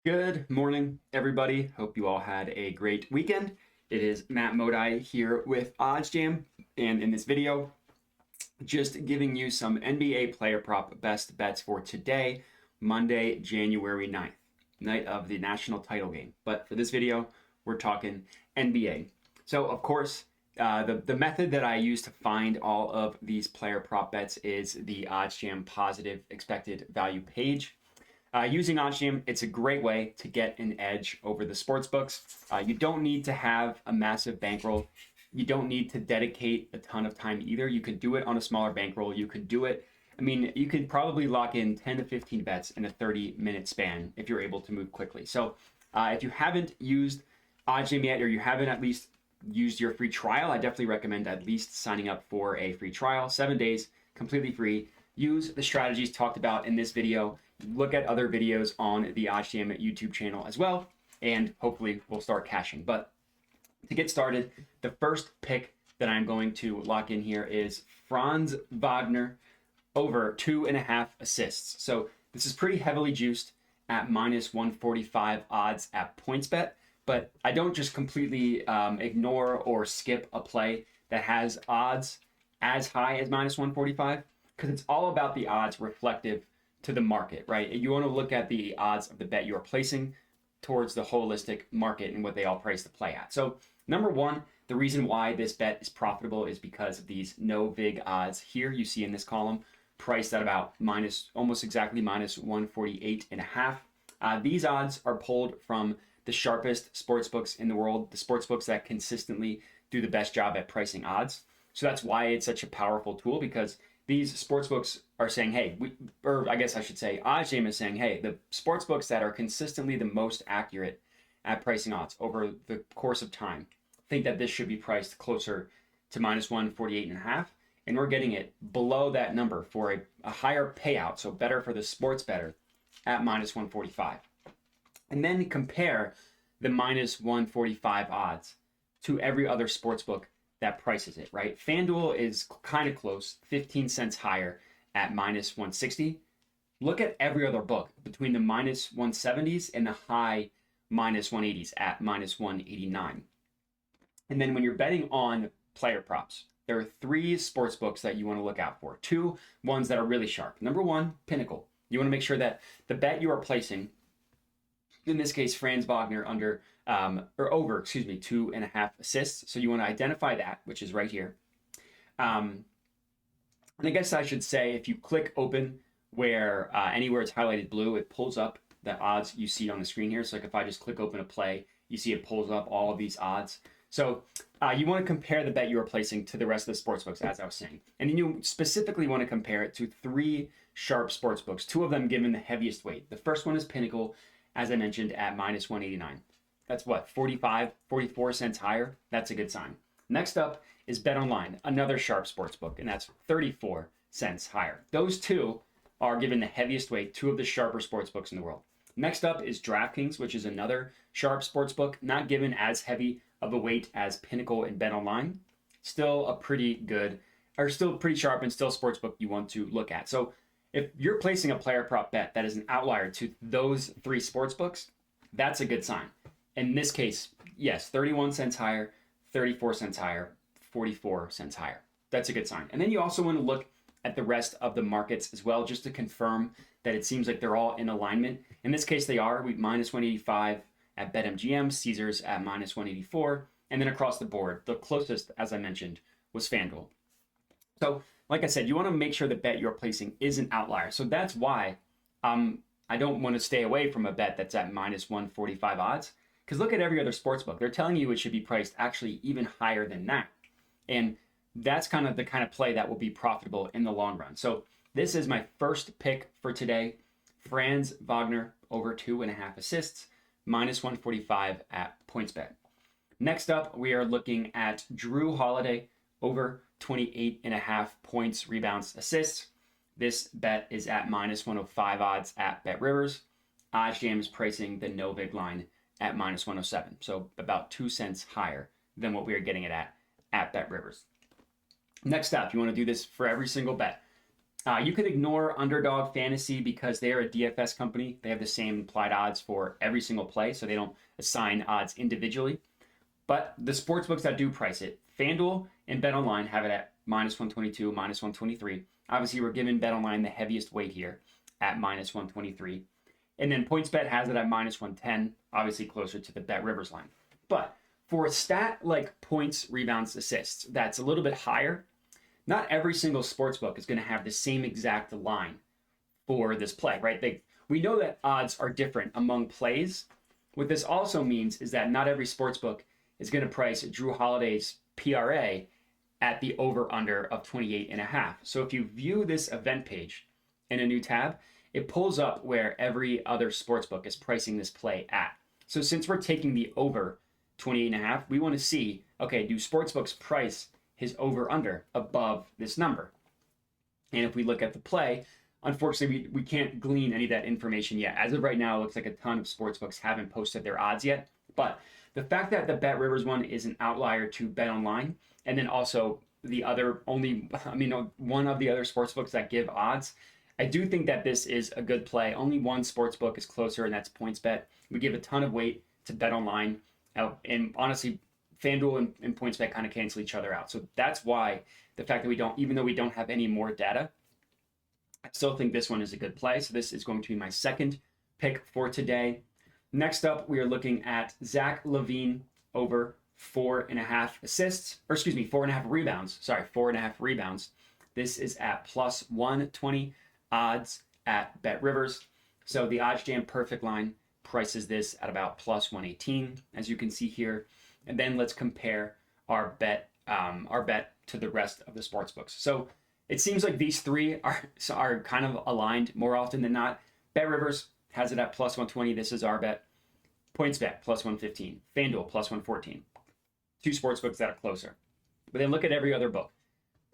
Good morning, everybody. Hope you all had a great weekend. It is Matt Modi here with OddsJam, and in this video, just giving you some NBA player prop best bets for today, Monday, January 9th, night of the national title game. But for this video, we're talking NBA. So, of course, the method that I use to find all of these player prop bets is the OddsJam positive expected value page. Using OddsJam, it's a great way to get an edge over the sports books. You don't need to have a massive bankroll. You don't need to dedicate a ton of time either. You could do it on a smaller bankroll. You could do it. You could probably lock in 10 to 15 bets in a 30-minute span if you're able to move quickly. So if you haven't used OddsJam yet, or you haven't at least used your free trial, I definitely recommend at least signing up for a free trial, 7 days, completely free. Use the strategies talked about in this video. Look at other videos on the OddsJam YouTube channel as well, and hopefully we'll start cashing. But to get started, the first pick that I'm going to lock in here is Franz Wagner over 2.5 assists. So this is pretty heavily juiced at minus 145 odds at PointsBet, but I don't just completely ignore or skip a play that has odds as high as minus 145, because it's all about the odds reflective to the market, right? You want to look at the odds of the bet you are placing towards the holistic market and what they all price the play at. So number one, the reason why this bet is profitable is because of these no vig odds here you see in this column, priced at about almost exactly minus 148.5. These odds are pulled from the sharpest sports books in the world, the sports books that consistently do the best job at pricing odds. So that's why it's such a powerful tool, because these sports books are saying, hey, OddsJam is saying, hey, the sports books that are consistently the most accurate at pricing odds over the course of time think that this should be priced closer to minus 148.5, and we're getting it below that number for a higher payout, so better for the sports bettor at minus 145. And then compare the minus 145 odds to every other sports book that prices it, right? FanDuel is kind of close, 15 cents higher at minus 160. Look at every other book between the minus 170s and the high minus 180s at minus 189. And then when you're betting on player props, there are 3 sports books that you want to look out for. 2 ones that are really sharp. Number 1, Pinnacle. You want to make sure that the bet you are placing, in this case, Franz Wagner over 2.5 assists. So you want to identify that, which is right here. And I guess I should say, if you click open where anywhere it's highlighted blue, it pulls up the odds you see on the screen here. So like if I just click open a play, you see it pulls up all of these odds. So you want to compare the bet you are placing to the rest of the sports books, as I was saying. And then you specifically want to compare it to 3 sharp sports books, 2 of them given the heaviest weight. The first one is Pinnacle, as I mentioned, at minus 189. That's what, 44 cents higher? That's a good sign. Next up is BetOnline, another sharp sports book, and that's 34 cents higher. Those 2 are given the heaviest weight, 2 of the sharper sports books in the world. Next up is DraftKings, which is another sharp sports book, not given as heavy of a weight as Pinnacle and BetOnline. Still pretty sharp and still a sports book you want to look at. So if you're placing a player prop bet that is an outlier to those 3 sports books, that's a good sign. In this case, yes, 31 cents higher, 34 cents higher, 44 cents higher. That's a good sign. And then you also want to look at the rest of the markets as well, just to confirm that it seems like they're all in alignment. In this case, they are. We minus 185 at BetMGM, Caesars at minus 184, and then across the board, the closest, as I mentioned, was FanDuel. So, like I said, you want to make sure the bet you're placing is an outlier. So that's why I don't want to stay away from a bet that's at minus 145 odds. Because look at every other sports book. They're telling you it should be priced actually even higher than that. And that's kind of the kind of play that will be profitable in the long run. So this is my first pick for today. Franz Wagner over 2.5 assists, minus 145 at PointsBet. Next up, we are looking at Drew Holiday over 28.5 points, rebounds, assists. This bet is at minus 105 odds at BetRivers. OddsJam is pricing the no vig line at minus 107, so about 2 cents higher than what we are getting it at BetRivers. Next up, you want to do this for every single bet. You can ignore Underdog Fantasy because they are a DFS company. They have the same implied odds for every single play, so they don't assign odds individually. But the sportsbooks that do price it, FanDuel and BetOnline have it at minus 122, minus 123. Obviously, we're giving BetOnline the heaviest weight here at minus 123. And then PointsBet has it at minus 110, obviously closer to the BetRivers line. But for a stat like points, rebounds, assists, that's a little bit higher, not every single sportsbook is going to have the same exact line for this play, right? We know that odds are different among plays. What this also means is that not every sportsbook is going to price Drew Holiday's PRA at the over-under of 28.5. So if you view this event page in a new tab, it pulls up where every other sportsbook is pricing this play at. So since we're taking the over 28.5, we want to see, okay, do sportsbooks price his over-under above this number? And if we look at the play, unfortunately, we can't glean any of that information yet. As of right now, it looks like a ton of sportsbooks haven't posted their odds yet. But the fact that the BetRivers one is an outlier to BetOnline, and then also one of the other sportsbooks that give odds, I do think that this is a good play. Only one sportsbook is closer, and that's PointsBet. We give a ton of weight to BetOnline, and honestly, FanDuel and PointsBet kind of cancel each other out. So that's why the fact that even though we don't have any more data, I still think this one is a good play. So this is going to be my second pick for today. Next up, we are looking at Zach Levine over 4.5 rebounds. Sorry, 4.5 rebounds. This is at plus 120 odds at BetRivers. So the OddsJam perfect line prices this at about plus 118, as you can see here. And then let's compare our bet to the rest of the sports books. So it seems like these three are kind of aligned more often than not. BetRivers has it at plus 120. This is our bet. PointsBet plus 115. FanDuel plus 114. Two sports books that are closer. But then look at every other book.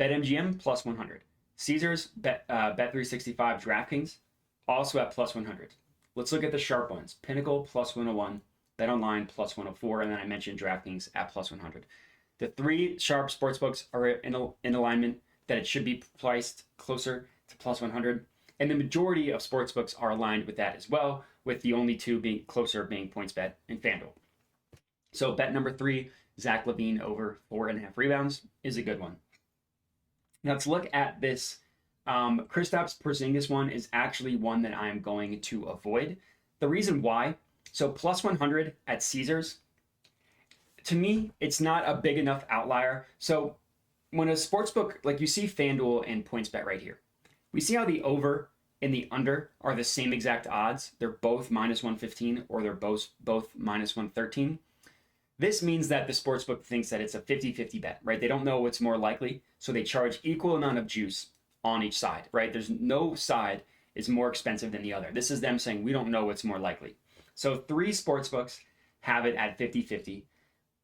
BetMGM plus 100. Caesars, Bet365, DraftKings also at plus 100. Let's look at the sharp ones. Pinnacle plus 101. BetOnline plus 104. And then I mentioned DraftKings at plus 100. The three sharp sportsbooks are in alignment that it should be priced closer to plus 100. And the majority of sportsbooks are aligned with that as well, with the only two being closer being PointsBet and FanDuel. So bet number 3, Zach Levine over 4.5 rebounds is a good one. Now let's look at this. Kristaps Porzingis one is actually one that I'm going to avoid. The reason why, so plus 100 at Caesars, to me, it's not a big enough outlier. So when a sportsbook, like you see FanDuel and PointsBet right here, we see how the over and the under are the same exact odds. They're both minus 115 or they're both minus 113. This means that the sportsbook thinks that it's a 50-50 bet, right? They don't know what's more likely, so they charge equal amount of juice on each side, right? There's no side is more expensive than the other. This is them saying we don't know what's more likely. So 3 sportsbooks have it at 50-50.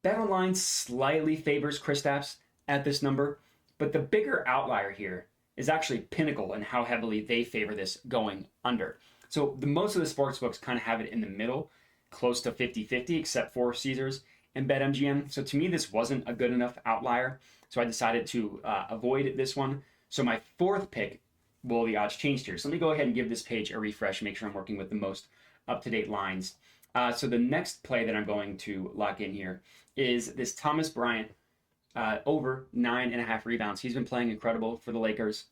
BetOnline slightly favors Kristaps at this number, but the bigger outlier here is actually Pinnacle and how heavily they favor this going under. So most of the sportsbooks kind of have it in the middle, close to 50-50, except for Caesars and BetMGM. So to me, this wasn't a good enough outlier. So I decided to avoid this one. So my 4th pick, well, the odds changed here. So let me go ahead and give this page a refresh, make sure I'm working with the most up-to-date lines. So the next play that I'm going to lock in here is this Thomas Bryant over 9.5 rebounds. He's been playing incredible for the Lakers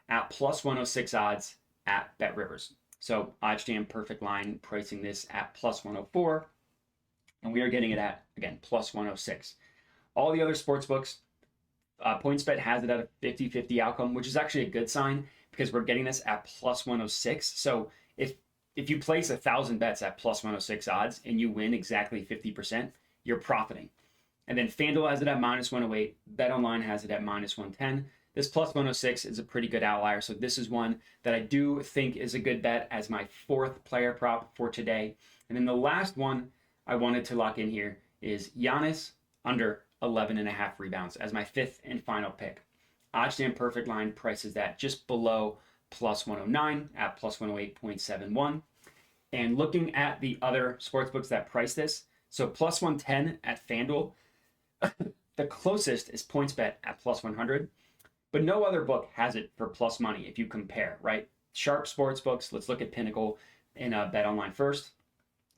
at plus 106 odds at BetRivers. So OddsJam perfect line pricing this at plus 104. And we are getting it at, again, plus 106. All the other sports books, PointsBet has it at a 50-50 outcome, which is actually a good sign because we're getting this at plus 106. So if you place 1,000 bets at plus 106 odds and you win exactly 50%, you're profiting. And then FanDuel has it at minus 108. BetOnline has it at minus 110. This plus 106 is a pretty good outlier. So this is one that I do think is a good bet as my 4th player prop for today. And then the last one I wanted to lock in here is Giannis under 11.5 rebounds as my 5th and final pick. OddsJam perfect line prices that just below plus 109 at plus 108.71. And looking at the other sportsbooks that price this, so plus 110 at FanDuel, the closest is PointsBet at plus 100. but no other book has it for plus money if you compare, right? Sharp sports books. Let's look at Pinnacle and Bet Online first.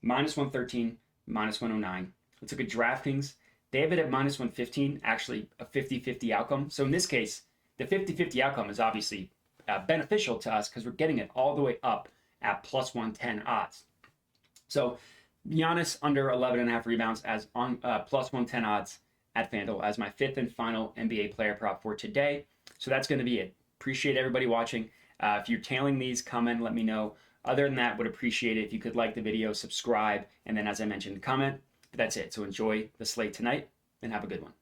Minus 113, minus 109. Let's look at DraftKings. They have it at minus 115, actually a 50-50 outcome. So in this case, the 50-50 outcome is obviously beneficial to us because we're getting it all the way up at plus 110 odds. So Giannis under 11.5 rebounds as on plus 110 odds at FanDuel as my fifth and final NBA player prop for today. So that's going to be it. Appreciate everybody watching. If you're tailing these, comment, let me know. Other than that, would appreciate it if you could like the video, subscribe, and then as I mentioned, comment. But that's it. So enjoy the slate tonight and have a good one.